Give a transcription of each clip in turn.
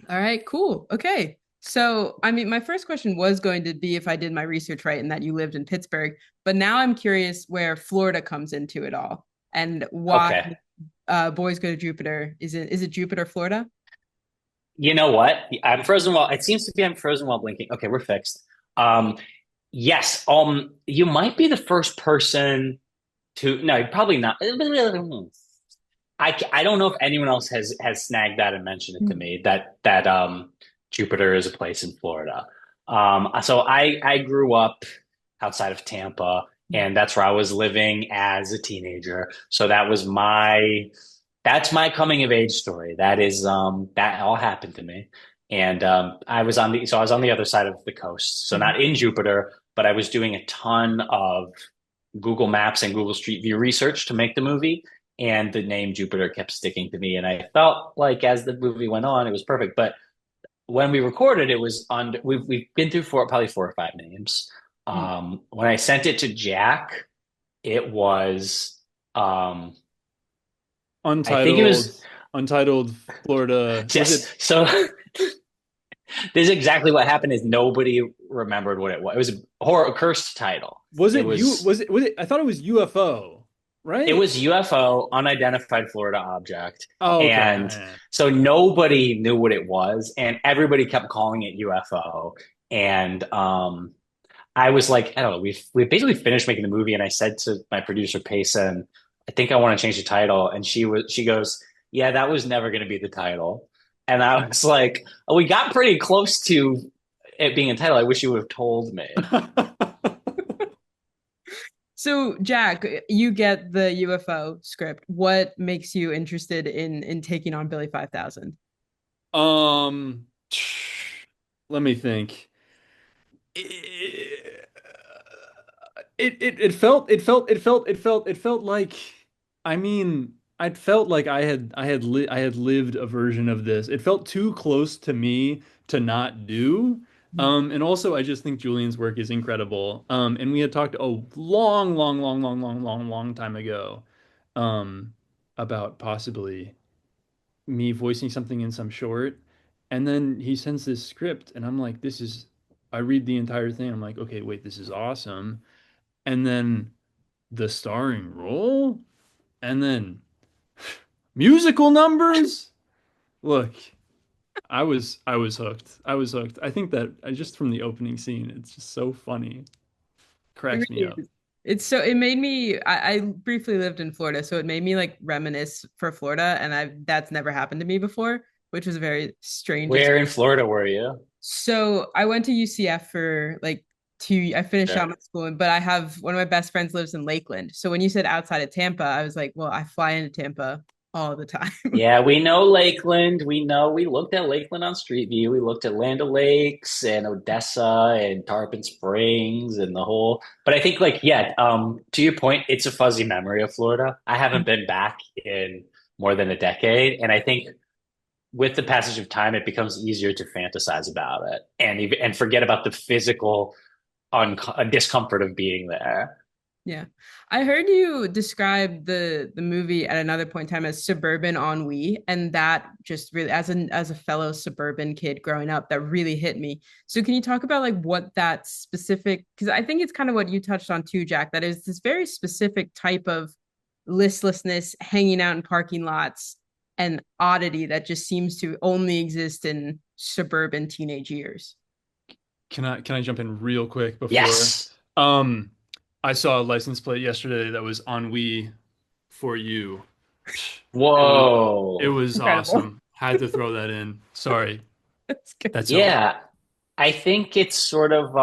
All right, cool. Okay. So, I mean, my first question was going to be if I did my research right and that you lived in Pittsburgh, but now I'm curious where Florida comes into it all and why Okay. boys go to Jupiter. Is it Jupiter, Florida? You know what? I'm frozen while it seems to be I'm frozen while blinking. Okay, we're fixed. Um, yes. You might be the first person to. No, probably not. I don't know if anyone else has snagged that and mentioned it to me that Jupiter is a place in Florida. So I grew up outside of Tampa, and that's where I was living as a teenager. So that's my coming of age story. That all happened to me. And I was on the other side of the coast. So not in Jupiter, but I was doing a ton of Google Maps and Google Street View research to make the movie. And the name Jupiter kept sticking to me. And I felt like as the movie went on, it was perfect. But when we recorded, it was on. We've been through probably four or five names. When I sent it to Jack, it was I think it Mm. was Untitled Florida. Was it yes. So this is exactly what happened. Is nobody remembered what it was. It was a cursed title. was It it you was was it I thought it was UFO, it right? was UFO, unidentified Florida object, Oh, and okay. so nobody knew what it was, and everybody kept calling it UFO. And I was like, I don't know. We basically finished making the movie, and I said to my producer Payson, I think I want to change the title, and she goes, yeah, that was never going to be the title, and I was like, oh, we got pretty close to it being a title. I wish you would have told me. So, Jack, you get the UFO script. What makes you interested in taking on Billy 5000? Um, let me think. It, it felt like, I mean, I felt like I had lived a version of this. It felt too close to me to not do. And also I just think Julian's work is incredible. And we had talked a long time ago, um, about possibly me voicing something in some short. And then he sends this script, and I'm like, I read the entire thing. I'm like, okay, wait, this is awesome. And then the starring role, and then musical numbers. Look, I was hooked. I was hooked. I think that just from the opening scene, it's just so funny. It Cracks me really up. is. It made me I briefly lived in Florida, so it made me like reminisce for Florida, and I that's never happened to me before, which was a very strange Where experience. in Florida were you? So I went to UCF for like I finished out Sure. my school, but I have one of my best friends lives in Lakeland. So when you said outside of Tampa, I was like, well, I fly into Tampa all the time. Yeah, we know Lakeland. We know we looked at Lakeland on Street View. We looked at Land O'Lakes and Odessa and Tarpon Springs and the whole. But I think, like, yeah, to your point, it's a fuzzy memory of Florida. I haven't been back in more than a decade, and I think with the passage of time, it becomes easier to fantasize about it and forget about the physical discomfort of being there. Yeah. I heard you describe the movie at another point in time as suburban ennui, and that just really as a fellow suburban kid growing up, that really hit me. So can you talk about like what that specific, because I think it's kind of what you touched on too, Jack, that is this very specific type of listlessness, hanging out in parking lots, and oddity that just seems to only exist in suburban teenage years. Can I jump in real quick before? Yes. Um, I saw a license plate yesterday that was ennui for you. It was it Whoa. was Incredible. awesome. Had to throw that in. Sorry. That's good. That's all. Yeah. I think it's sort of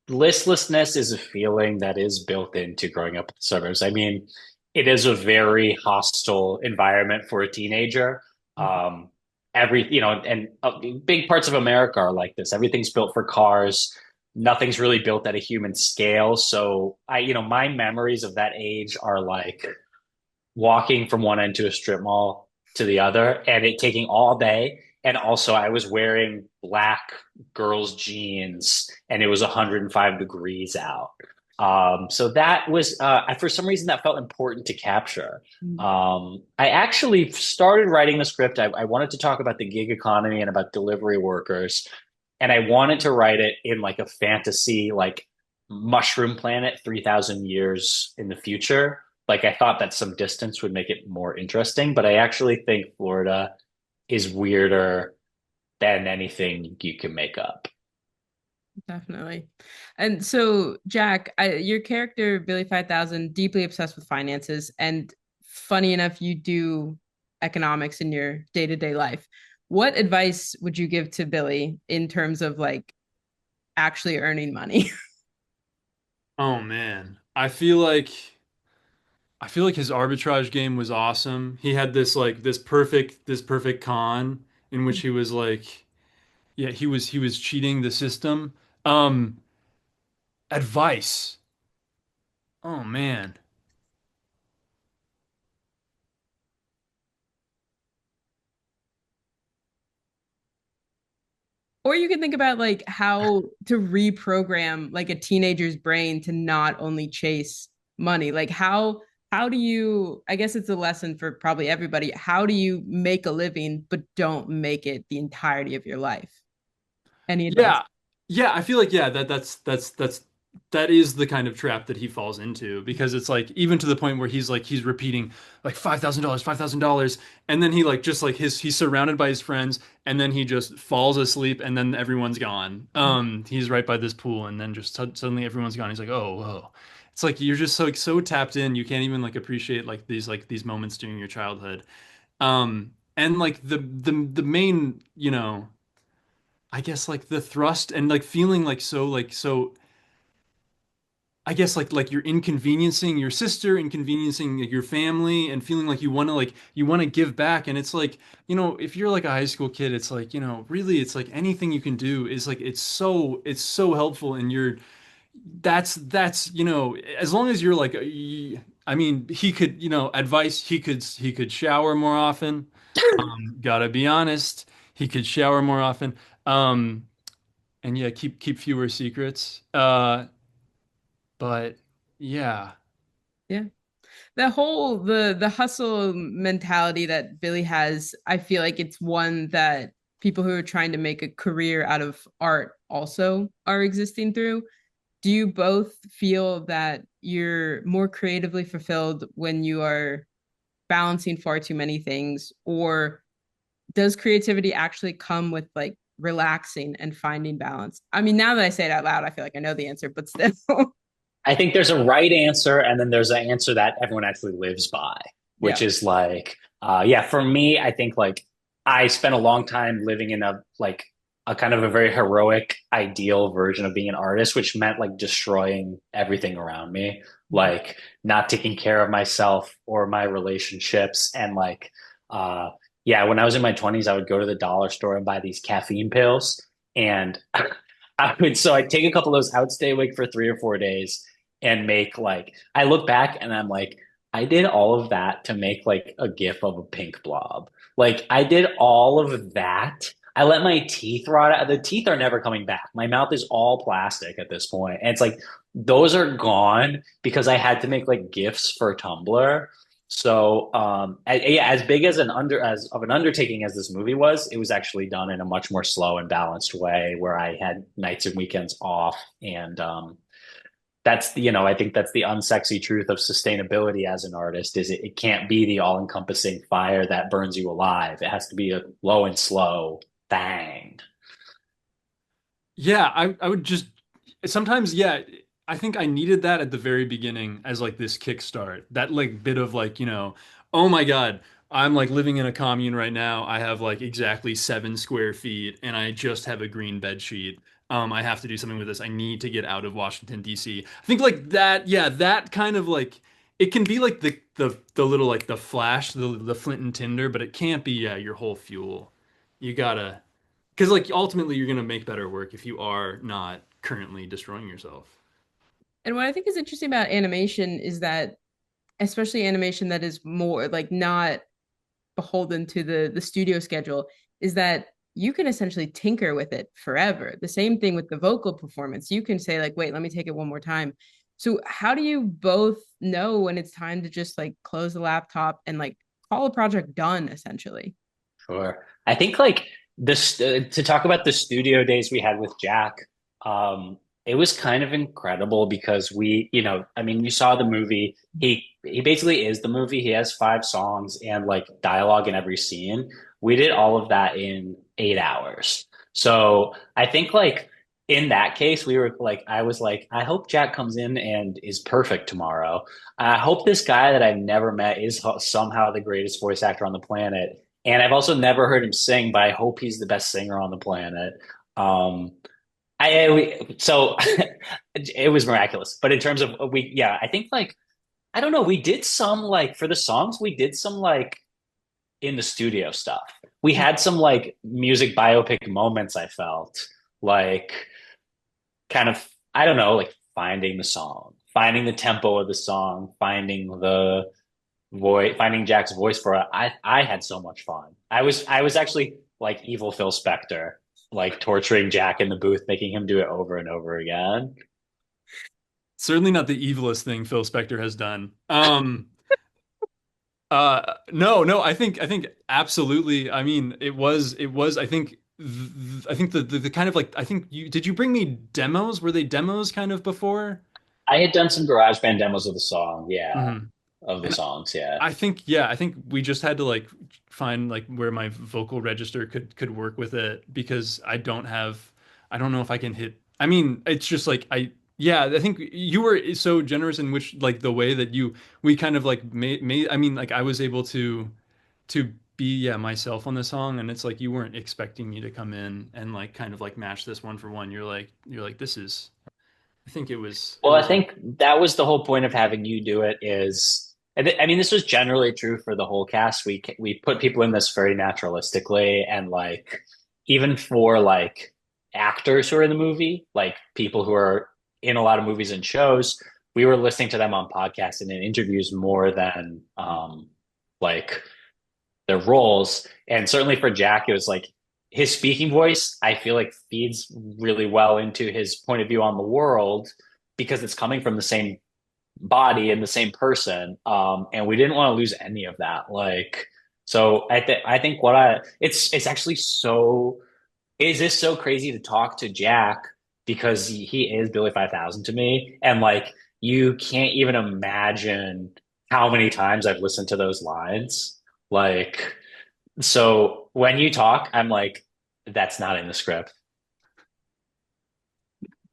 listlessness is a feeling that is built into growing up in the suburbs. I mean, it is a very hostile environment for a teenager. Um, and big parts of America are like this. Everything's built for cars. Nothing's really built at a human scale. So my memories of that age are like walking from one end to a strip mall to the other and it taking all day. And also, I was wearing black girls' jeans and it was 105 degrees out. So that was for some reason that felt important to capture. Mm. I actually started writing the script. I wanted to talk about the gig economy and about delivery workers, and I wanted to write it in like a fantasy, like mushroom planet 3,000 years in the future. Like I thought that some distance would make it more interesting, but I actually think Florida is weirder than anything you can make up. Definitely. And so, Jack, your character, Billy 5000, deeply obsessed with finances. And funny enough, you do economics in your day to day life. What advice would you give to Billy in terms of like actually earning money? Oh man. I feel like his arbitrage game was awesome. He had this perfect con in which he was like, yeah, he was cheating the system. Um, Advice. Oh man. Or you can think about like how to reprogram like a teenager's brain to not only chase money. Like how do you, I guess it's a lesson for probably everybody. How do you make a living but don't make it the entirety of your life? Any advice? Yeah. Yeah, I feel like yeah, that is the kind of trap that he falls into because it's like even to the point where he's repeating like $5,000, $5,000 and then he like just like he's surrounded by his friends and then he just falls asleep and then everyone's gone. He's right by this pool and then just suddenly everyone's gone. He's like, "Oh, whoa." It's like you're just so tapped in, you can't even like appreciate like these moments during your childhood. And like the main, you know, I guess like the thrust and like feeling like so I guess like you're inconveniencing your sister, inconveniencing like, your family and feeling like you want to give back and it's like, you know, if you're like a high school kid, it's like, you know, really it's like anything you can do is like it's so helpful and you're that's you know, as long as you're like I mean, he could, you know, advice he could shower more often. Gotta be honest, he could shower more often. Um and yeah, keep fewer secrets. But yeah, Yeah. The hustle mentality that Billy has, I feel like it's one that people who are trying to make a career out of art also are existing through. Do you both feel that you're more creatively fulfilled when you are balancing far too many things, or does creativity actually come with like relaxing and finding balance? I mean, now that I say it out loud, I feel like I know the answer, but still. I think there's a right answer, and then there's an answer that everyone actually lives by, which Yeah. is like, yeah, for me, I think like I spent a long time living in a like a kind of a very heroic, ideal version of being an artist, which meant like destroying everything around me, like not taking care of myself or my relationships, and like, uh, yeah, when I was in my 20s, I would go to the dollar store and buy these caffeine pills, and I'd take a couple of those, I would stay awake for 3 or 4 days and make like I look back and I'm like, I did all of that to make like a gif of a pink blob. Like I did all of that. I let my teeth rot out. The teeth are never coming back. My mouth is all plastic at this point. And it's like those are gone because I had to make like gifs for Tumblr. So yeah, as big as as of an undertaking as this movie was, it was actually done in a much more slow and balanced way where I had nights and weekends off and that's the, you know, I think that's the unsexy truth of sustainability as an artist is it can't be the all-encompassing fire that burns you alive. It has to be a low and slow bang. yeah, I would just sometimes, yeah, I think I needed that at the very beginning as like this kickstart. That like bit of like, you know, oh my God, I'm like living in a commune right now. I have like exactly 7 square feet and I just have a green bed sheet. I have to do something with this. I need to get out of Washington, D.C. I think like that, yeah, that kind of like it can be like the little like the flash, the flint and tinder, but it can't be yeah, your whole fuel. You gotta because like ultimately you're gonna make better work if you are not currently destroying yourself. And what I think is interesting about animation is that, especially animation that is more like not beholden to the studio schedule, is that you can essentially tinker with it forever. The same thing with the vocal performance. You can say like, wait, let me take it one more time. So how do you both know when it's time to just like close the laptop and like call a project done essentially? Sure. I think like this to talk about the studio days we had with Jack, it was kind of incredible because I mean, you saw the movie. He basically is the movie. He has 5 songs and like dialogue in every scene. We did all of that in 8 hours. So I think like in that case, we were like, I was like, I hope Jack comes in and is perfect tomorrow. I hope this guy that I've never met is somehow the greatest voice actor on the planet. And I've also never heard him sing, but I hope he's the best singer on the planet. Um, so it was miraculous. But in terms of yeah, I think like I don't know, we did some like for the songs, we did some like in the studio stuff. We had some like music biopic moments. I felt like kind of I don't know, like finding the song, finding the tempo of the song, finding the voice, finding Jack's voice for it. I had so much fun. I was actually like evil Phil Spector, like torturing Jack in the booth, making him do it over and over again. Certainly not the evilest thing Phil Spector has done. No, I think absolutely. I mean, it was I think the kind of like I think you bring me demos? Were they demos kind of before? I had done some garage band demos of the song, yeah, Hmm. of the And songs, yeah. I think we just had to like find like where my vocal register could work with it because I don't know if I can hit. I mean, it's just like yeah, I think you were so generous in which like the way that we kind of like made I mean, like I was able to be yeah myself on the song, and it's like you weren't expecting me to come in and like kind of like match this one for one. You're like this is. I think it Well, I was a. think that was the whole point of having you do it is, I mean, this was generally true for the whole cast. We put people in this very naturalistically, and like even for like actors who are in the movie, like people who are in a lot of movies and shows, we were listening to them on podcasts and in interviews more than like their roles. And certainly for Jack, it was like his speaking voice, I feel like feeds really well into his point of view on the world because it's coming from the same body and the same person. And we didn't want to lose any of that. Like, so I think it's actually so is this so crazy to talk to Jack because he is Billy 5000 to me, and like you can't even imagine how many times I've listened to those lines. Like, so when you talk, I'm like, that's not in the script.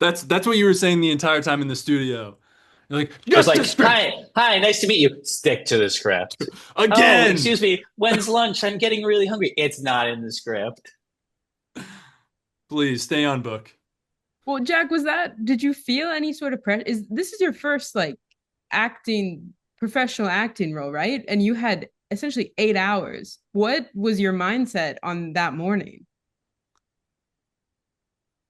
That's what you were saying the entire time in the studio. You're like, I was get the like, script hi, nice to meet you. Stick to the script. Oh, again. excuse me. When's lunch? I'm getting really hungry. It's not in the script. Please stay on book. Well, Jack, did you feel any sort of pressure? This is your first like acting, professional acting role, right? And you had essentially 8 hours. What was your mindset on that morning?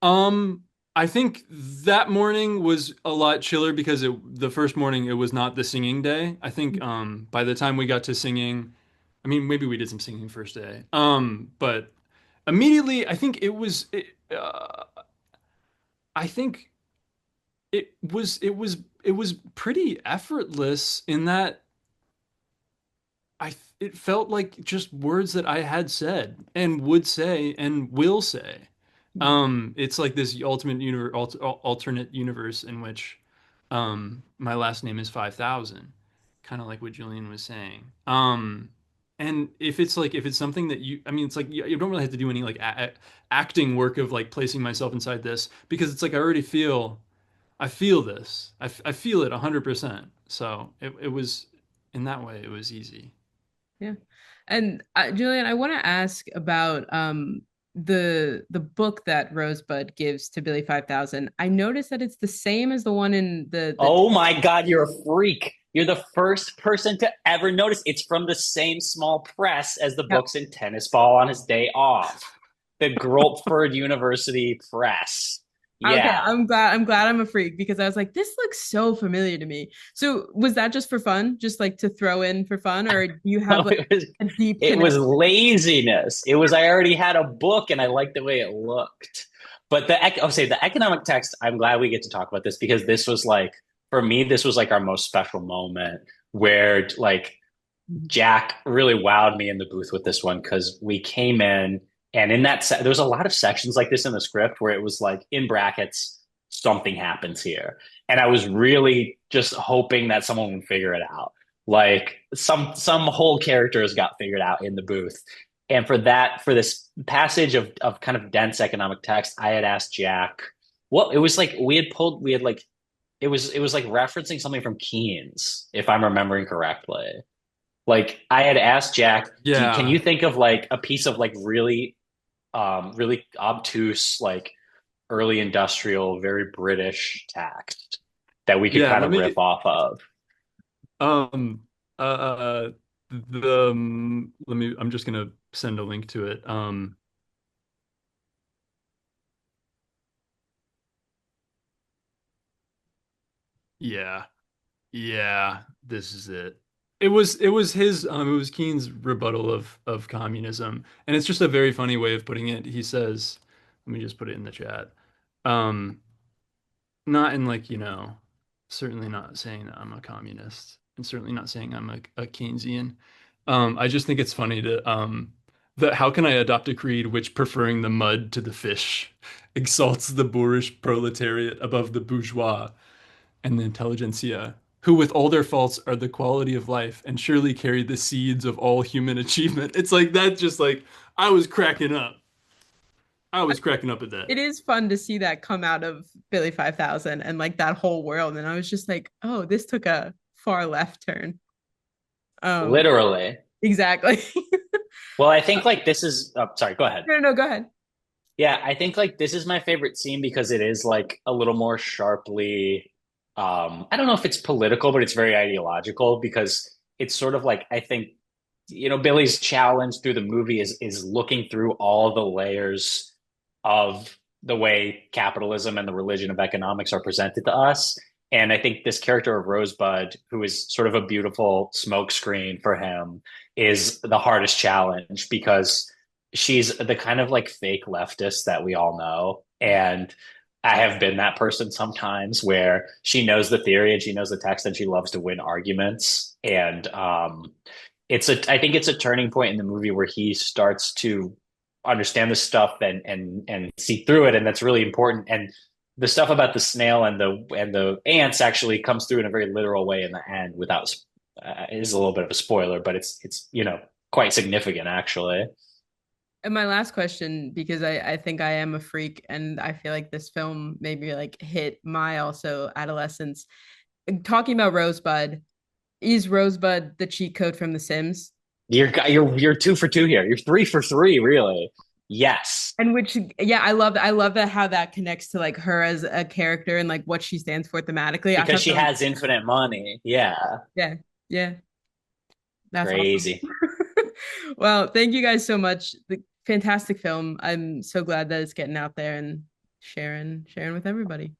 Um, I think that morning was a lot chiller because the first morning it was not the singing day. I think by the time we got to singing, I mean maybe we did some singing first day. But immediately I think I think it was pretty effortless in that it felt like just words that I had said and would say and will say. It's like this alternate universe in which my last name is 5000, kind of like what Julian was saying. And if it's something that I mean, it's like you don't really have to do any like acting work of like placing myself inside this because it's like I feel this. I feel it 100%. So it was in that way it was easy. Yeah. And Julian, I want to ask about the book that Rosebud gives to Billy 5000. I noticed that it's the same as the one in the Oh my God, you're a freak. You're the first person to ever notice. It's from the same small press as the Yep. books in Tennis Ball on his day off. The Groltford University Press. Okay, Yeah. I'm glad I'm a freak because I was like, this looks so familiar to me. So was that just for fun? Just like to throw in for fun, or do you have No, like a deep it was connection? laziness. It was I already had a book and I liked the way it looked. But I'll say the economic text, I'm glad we get to talk about this because this was like for me, this was like our most special moment where like Jack really wowed me in the booth with this one because we came in and in there was a lot of sections like this in the script where it was like in brackets, something happens here. And I was really just hoping that someone would figure it out. Like some whole characters got figured out in the booth. And for this passage of kind of dense economic text, I had asked Jack, what it was like we had like it was like referencing something from Keynes, if I'm remembering correctly. Like I had asked Jack, can Yeah. you think of like a piece of like really obtuse, like early industrial, very British text that we could Yeah, kind let of riff me off of? um uh let me I'm just gonna send a link to it. Yeah. Yeah, this is it. It was his it was Keynes' rebuttal of communism. And it's just a very funny way of putting it. He says, let me just put it in the chat. Um Not in like, certainly not saying that I'm a communist and certainly not saying I'm a Keynesian. I just think it's funny that how can I adopt a creed which preferring the mud to the fish exalts the boorish proletariat above the bourgeois and the intelligentsia, who with all their faults are the quality of life and surely carry the seeds of all human achievement. It's like that just like I was cracking up. I was cracking up at that. It is fun to see that come out of Billy 5000 and like that whole world. And I was just like, oh, this took a far left turn. Um, Literally. exactly. Well, I think like this is, oh, sorry, go ahead. No, no, go ahead. Yeah, I think like this is my favorite scene because it is like a little more sharply I don't know if it's political, but it's very ideological because it's sort of like I think Billy's challenge through the movie is looking through all the layers of the way capitalism and the religion of economics are presented to us. And I think this character of Rosebud, who is sort of a beautiful smokescreen for him, is the hardest challenge because she's the kind of like fake leftist that we all know. And I have been that person sometimes where she knows the theory and she knows the text and she loves to win arguments. And I think it's a turning point in the movie where he starts to understand the stuff and see through it, and that's really important. And the stuff about the snail and the ants actually comes through in a very literal way in the end. Without is a little bit of a spoiler, but it's quite significant actually. And my last question, because I think I am a freak and I feel like this film maybe like hit my also adolescence. Talking about Rosebud, is Rosebud the cheat code from The Sims? You're two for two here. You're three for three, really. Yes, And which, yeah, I love that how that connects to like her as a character and like what she stands for thematically. I because thought she that was, has infinite money. Yeah, yeah, yeah, that's awesome. crazy. Well, thank you guys so much. The fantastic film. I'm so glad that it's getting out there and sharing with everybody.